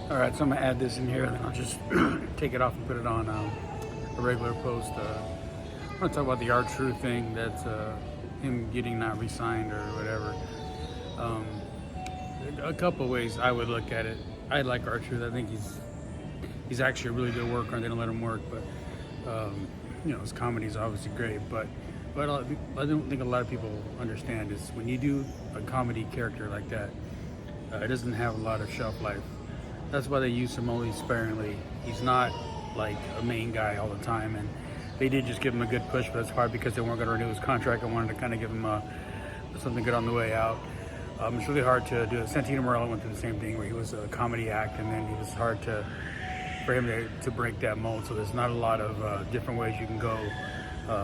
All right, so I'm gonna add this in here, and then I'll just take it off and put it on a regular post. I want to talk about the R-Truth thing. That's him getting not re-signed or whatever. A couple of ways I would look at it. I like R-Truth. I think he's actually a really good worker, and they don't let him work. But his comedy is obviously great. But I don't think a lot of people understand is when you do a comedy character like that, it doesn't have a lot of shelf life. That's why they use him only sparingly. He's not like a main guy all the time, and they did just give him a good push, but that's probably because they weren't going to renew his contract and wanted to kind of give him something good on the way out. It's really hard to do it. Santino Marella went through the same thing where he was a comedy act, and then it was hard for him to break that mold. So there's not a lot of different ways you can go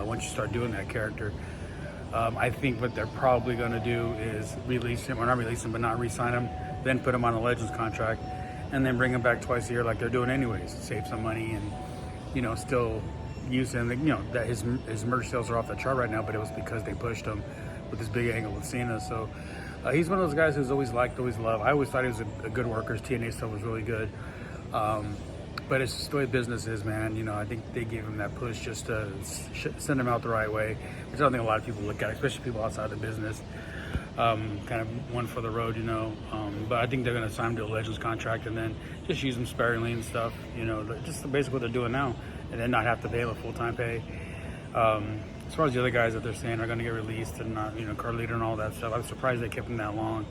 once you start doing that character. I think what they're probably going to do is release him, or not release him, but not re-sign him, then put him on a Legends contract, and then bring him back twice a year like they're doing anyways, save some money and, still use him. That his merch sales are off the chart right now, but it was because they pushed him with this big angle with Cena. So he's one of those guys who's always liked, always loved. I always thought he was a good worker. His TNA stuff was really good. But it's just the way business is, man. I think they gave him that push just to send him out the right way, which I don't think a lot of people look at, especially people outside the business. Kind of one for the road, but I think they're going to sign him to a Legends contract and then just use him sparingly and stuff, just basically what they're doing now, and then not have to pay him a full-time pay. As far as the other guys that they're saying are going to get released and not, Carlito and all that stuff, I'm surprised they kept him that long.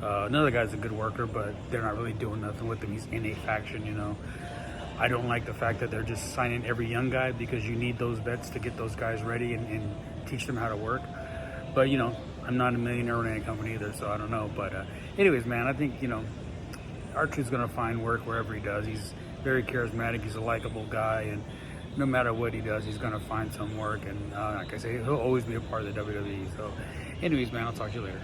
Another guy's a good worker, but they're not really doing nothing with him. He's in a faction, I don't like the fact that they're just signing every young guy because you need those vets to get those guys ready and teach them how to work. But, I'm not a millionaire in any company either, so I don't know. But anyways, man, I think, R-Truth's going to find work wherever he does. He's very charismatic. He's a likable guy. And no matter what he does, he's going to find some work. And like I say, he'll always be a part of the WWE. So anyways, man, I'll talk to you later.